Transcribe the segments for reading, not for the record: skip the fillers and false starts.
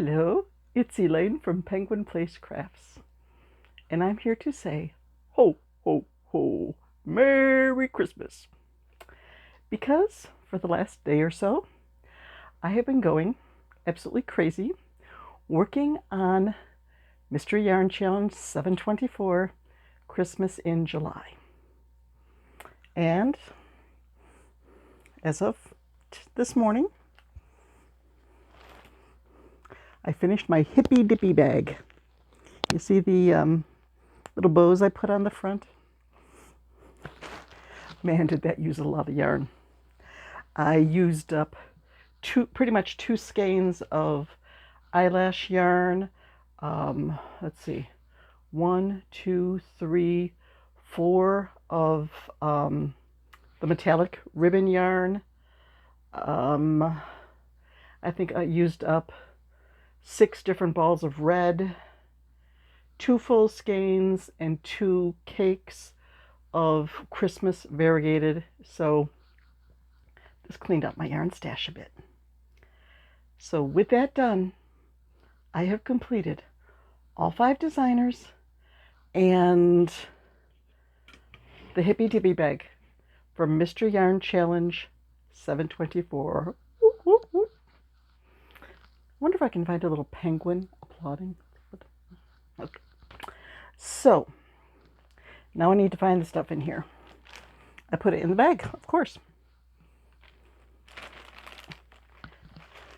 Hello, it's Elaine from Penguin Place Crafts, and I'm here to say, ho, ho, ho, Merry Christmas! Because for the last day or so, I have been going absolutely crazy working on Mystery Yarn Challenge 724, Christmas in July. And as of this morning, I finished my Hippy Dippy Bag. You see the little bows I put on the front? Man, did that use a lot of yarn. I used up pretty much two skeins of eyelash yarn. Let's see, 1, 2, 3, 4 of the metallic ribbon yarn. I think I used up 6 different balls of red, 2 full skeins, and 2 cakes of Christmas variegated. So this cleaned up my yarn stash a bit. So with that done, I have completed all 5 designers and the Hippy Dippy Bag from Mystery Yarn Challenge 724. Whoop, whoop, whoop. I wonder if I can find a little penguin applauding. Okay. So now I need to find the stuff in here. I put it in the bag, of course.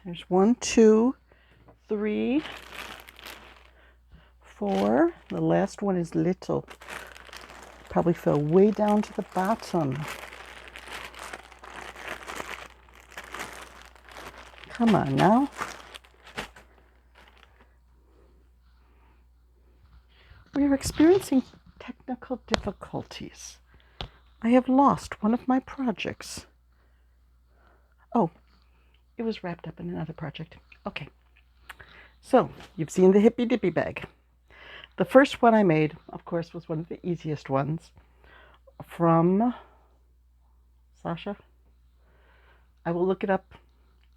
There's 1, 2, 3, 4. The last one is little. Probably fell way down to the bottom. Come on now. We are experiencing technical difficulties. I have lost one of my projects. Oh, it was wrapped up in another project. Okay. So, you've seen the Hippy Dippy Bag. The first one I made, of course, was one of the easiest ones from Sasha. I will look it up.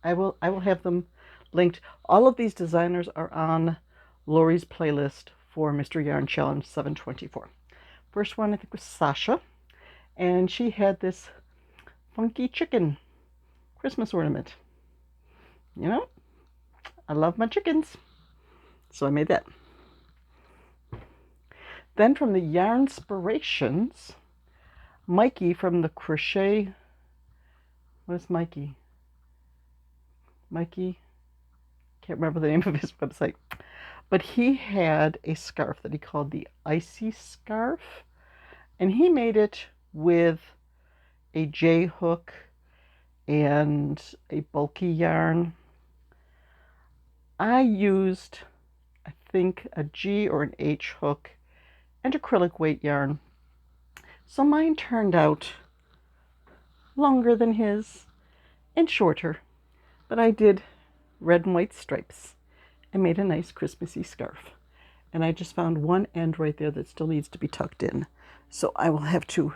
I will have them linked. All of these designers are on Lori's playlist for Mystery Yarn Challenge 724. First one I think was Sasha, and she had this funky chicken Christmas ornament. You know, I love my chickens, so I made that. Then from the Yarnspirations, Mikie from the Crochet, what is Mikie? Mikie, can't remember the name of his website, but he had a scarf that he called the Icy Scarf, and he made it with a J hook and a bulky yarn. I used, I think, a G or an H hook and acrylic weight yarn. So mine turned out longer than his and shorter, but I did red and white stripes and made a nice Christmassy scarf. And I just found one end right there that still needs to be tucked in. So I will have to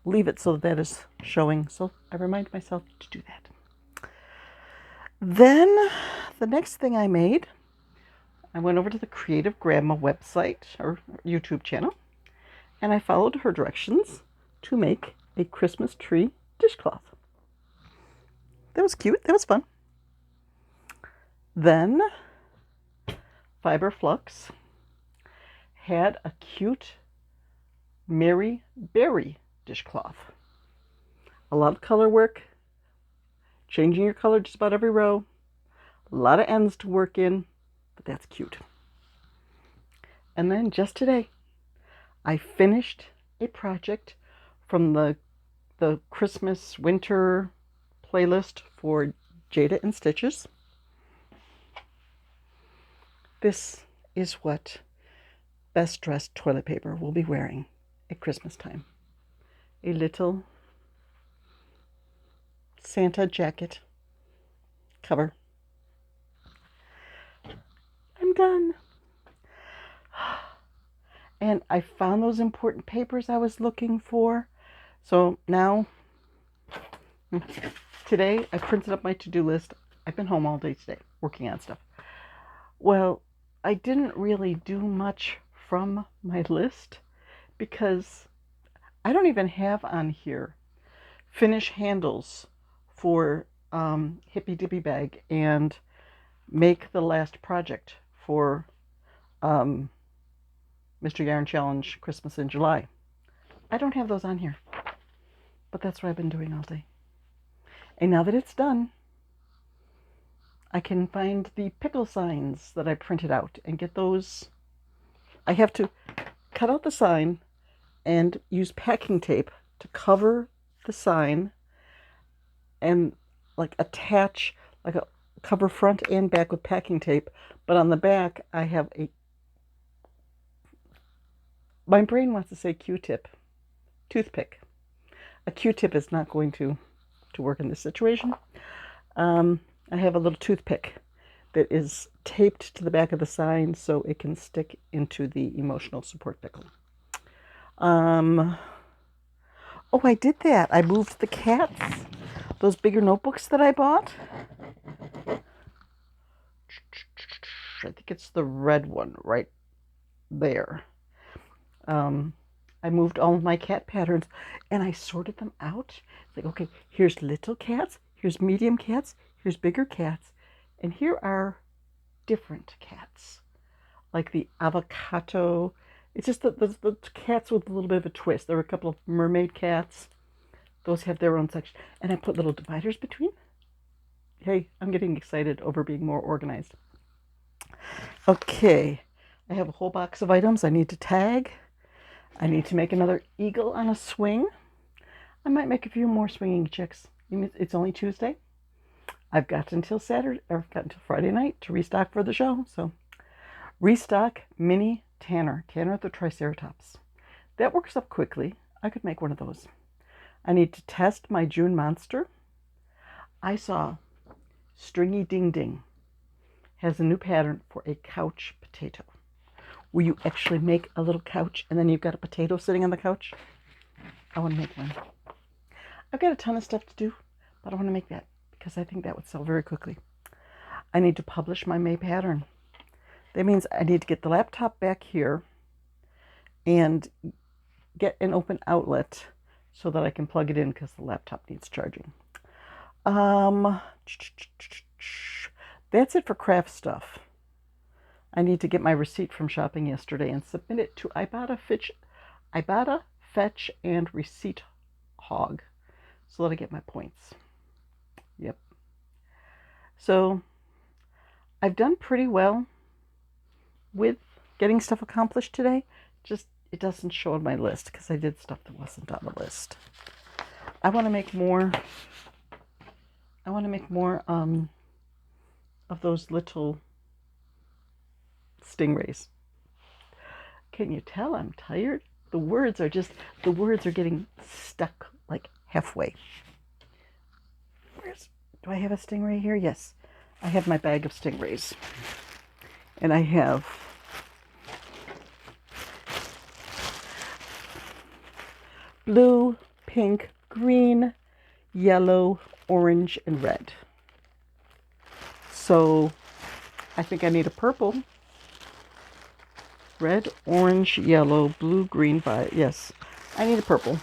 leave it so that is showing. So I remind myself to do that. Then the next thing I made, I went over to the Creative Grandma website or YouTube channel, and I followed her directions to make a Christmas tree dishcloth. That was cute. That was fun. Then Fiber Flux had a cute Mary Berry dishcloth. A lot of color work, changing your color just about every row, a lot of ends to work in, but that's cute. And then just today, I finished a project from the Christmas winter playlist for Jada and Stitches. This is what Best Dressed Toilet Paper will be wearing at Christmas time. A little Santa jacket cover. I'm done. And I found those important papers I was looking for. So now, today I printed up my to-do list. I've been home all day today working on stuff. Well, I didn't really do much from my list because I don't even have on here finish handles for Hippy Dippy Bag and make the last project for Mr. Yarn Challenge Christmas in July. I don't have those on here, but that's what I've been doing all day. And now that it's done, I can find the pickle signs that I printed out and get those. I have to cut out the sign and use packing tape to cover the sign and like attach, like a cover front and back with packing tape. But on the back, I have my brain wants to say Q-tip, toothpick. A Q-tip is not going to work in this situation. I have a little toothpick that is taped to the back of the sign so it can stick into the emotional support pickle. Oh, I did that. I moved the cats, those bigger notebooks that I bought. I think it's the red one right there. I moved all of my cat patterns and I sorted them out. It's like, okay, here's little cats, here's medium cats, here's bigger cats, and here are different cats. Like the avocado. It's just the cats with a little bit of a twist. There were a couple of mermaid cats. Those have their own section. And I put little dividers between. Hey, I'm getting excited over being more organized. Okay, I have a whole box of items I need to tag. I need to make another eagle on a swing. I might make a few more swinging chicks. It's only Tuesday. I've got until Friday night to restock for the show. So, restock mini Tanner the Triceratops. That works up quickly. I could make one of those. I need to test my June monster. I saw Stringy Ding Ding has a new pattern for a couch potato, where you actually make a little couch and then you've got a potato sitting on the couch. I want to make one. I've got a ton of stuff to do, but I want to make that because I think that would sell very quickly. I need to publish my May pattern. That means I need to get the laptop back here and get an open outlet so that I can plug it in because the laptop needs charging. That's it for craft stuff. I need to get my receipt from shopping yesterday and submit it to Ibotta Fetch and Receipt Hog so that I get my points. Yep. So I've done pretty well with getting stuff accomplished today. Just it doesn't show on my list because I did stuff that wasn't on the list. I want to make more of those little stingrays. Can you tell I'm tired? The words are getting stuck like halfway. Do I have a stingray here? Yes. I have my bag of stingrays. And I have blue, pink, green, yellow, orange, and red. So I think I need a purple. Red, orange, yellow, blue, green, violet. Yes, I need a purple.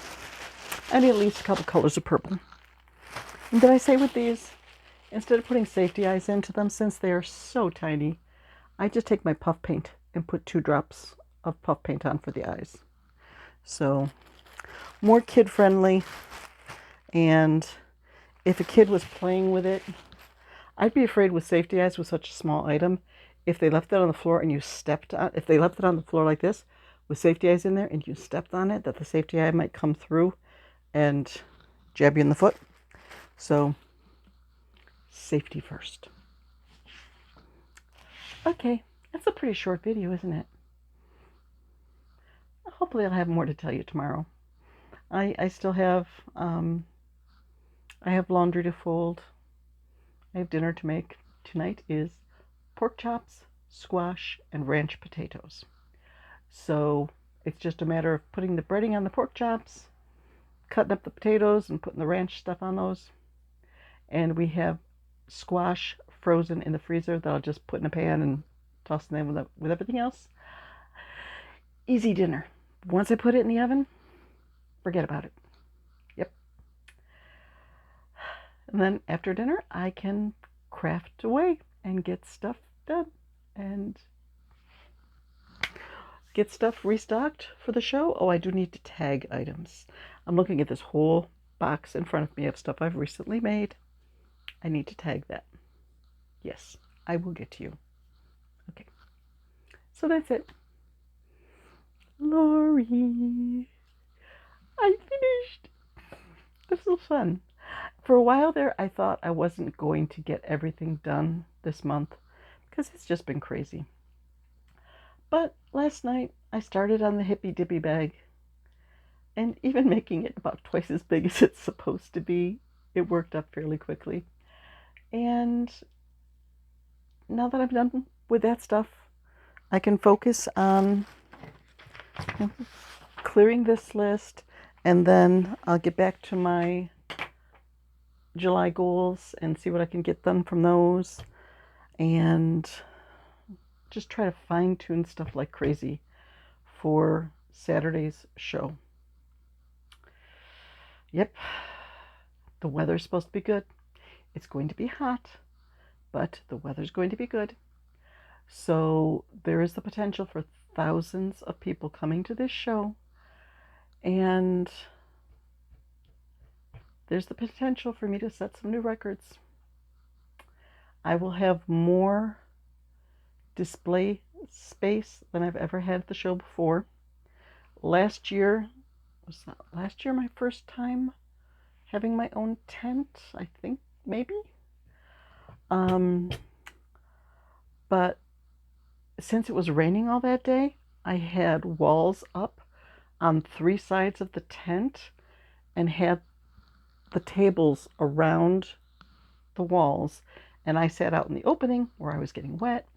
I need at least a couple colors of purple. And did I say with these, instead of putting safety eyes into them, since they are so tiny, I just take my puff paint and put 2 drops of puff paint on for the eyes. So, more kid-friendly. And if a kid was playing with it, I'd be afraid with safety eyes with such a small item. If they left it on the floor and you stepped on, if they left it on the floor like this with safety eyes in there and you stepped on it, that the safety eye might come through and jab you in the foot. So, safety first. Okay, that's a pretty short video, isn't it? Hopefully I'll have more to tell you tomorrow. I still have, I have laundry to fold. I have dinner to make. Tonight is pork chops, squash, and ranch potatoes. So it's just a matter of putting the breading on the pork chops, cutting up the potatoes, and putting the ranch stuff on those. And we have squash frozen in the freezer that I'll just put in a pan and tossing them with everything else. Easy dinner. Once I put it in the oven, forget about it. Yep. And then after dinner, I can craft away and get stuff done and get stuff restocked for the show. Oh, I do need to tag items. I'm looking at this whole box in front of me of stuff I've recently made. I need to tag that. Yes, I will get to you. Okay. So that's it. Lori, I finished. This was fun. For a while there, I thought I wasn't going to get everything done this month because it's just been crazy. But last night, I started on the Hippy Dippy Bag, and even making it about twice as big as it's supposed to be, it worked up fairly quickly. And now that I'm done with that stuff, I can focus on clearing this list, and then I'll get back to my July goals and see what I can get done from those, and just try to fine-tune stuff like crazy for Saturday's show. Yep, the weather's supposed to be good. It's going to be hot, but the weather's going to be good. So there is the potential for thousands of people coming to this show, and there's the potential for me to set some new records. I will have more display space than I've ever had at the show before. Last year my first time having my own tent, I think, maybe. But since it was raining all that day, I had walls up on 3 sides of the tent and had the tables around the walls, and I sat out in the opening where I was getting wet.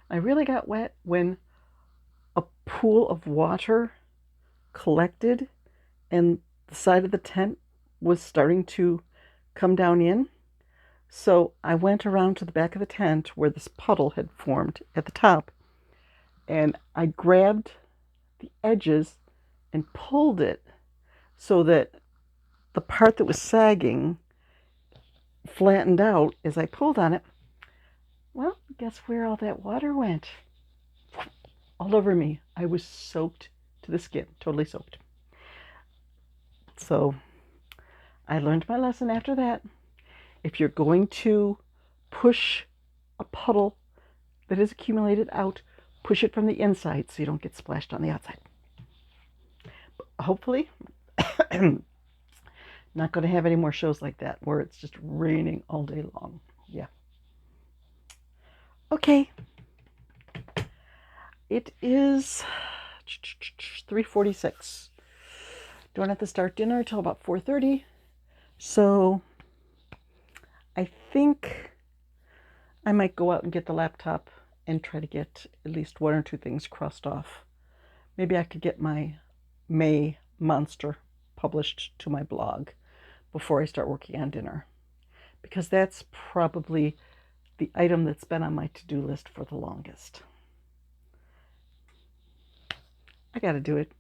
I really got wet when a pool of water collected and the side of the tent was starting to come down in. So I went around to the back of the tent where this puddle had formed at the top, and I grabbed the edges and pulled it so that the part that was sagging flattened out as I pulled on it. Well, guess where all that water went? All over me. I was soaked to the skin, totally soaked. So I learned my lesson after that. If you're going to push a puddle that has accumulated out, push it from the inside so you don't get splashed on the outside. Hopefully, not going to have any more shows like that where it's just raining all day long. Yeah. Okay. It is 3:46. Don't have to start dinner until about 4:30. So I think I might go out and get the laptop and try to get at least 1 or 2 things crossed off. Maybe I could get my May monster published to my blog before I start working on dinner, because that's probably the item that's been on my to-do list for the longest. I got to do it.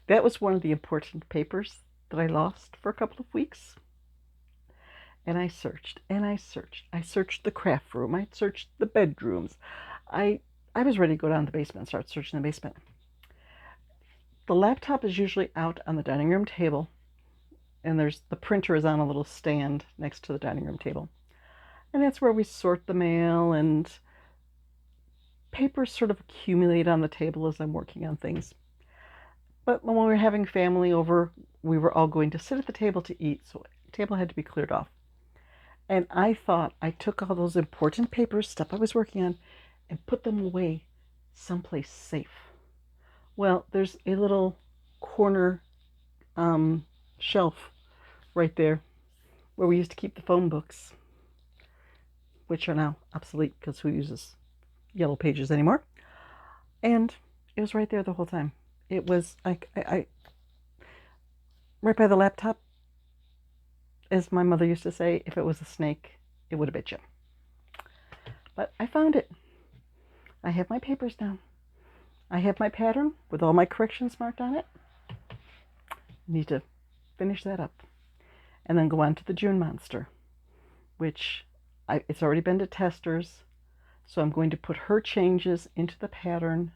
That was one of the important papers that I lost for a couple of weeks. And I searched and I searched. I searched the craft room. I searched the bedrooms. I was ready to go down to the basement and start searching the basement. The laptop is usually out on the dining room table, and the printer is on a little stand next to the dining room table. And that's where we sort the mail, and papers sort of accumulate on the table as I'm working on things. But when we were having family over, we were all going to sit at the table to eat, so the table had to be cleared off. And I thought I took all those important papers, stuff I was working on, and put them away someplace safe. Well, there's a little corner shelf right there where we used to keep the phone books, which are now obsolete because who uses yellow pages anymore? And it was right there the whole time. It was like I right by the laptop. As my mother used to say, if it was a snake, it would have bit you. But I found it. I have my papers down. I have my pattern with all my corrections marked on it. Need to finish that up. And then go on to the June monster, which it's already been to testers. So I'm going to put her changes into the pattern,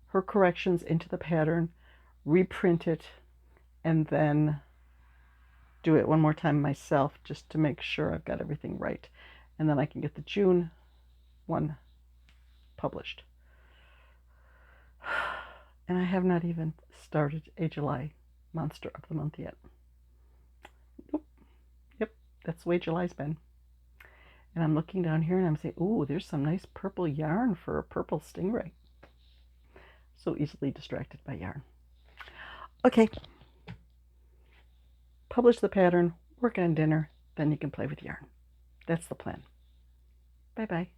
her corrections into the pattern, reprint it, and then do it one more time myself just to make sure I've got everything right. And then I can get the June one published. And I have not even started a July monster of the month yet. Nope. Yep, that's the way July's been. And I'm looking down here and I'm saying, ooh, there's some nice purple yarn for a purple stingray. So easily distracted by yarn. Okay. Publish the pattern, work on dinner, then you can play with yarn. That's the plan. Bye-bye.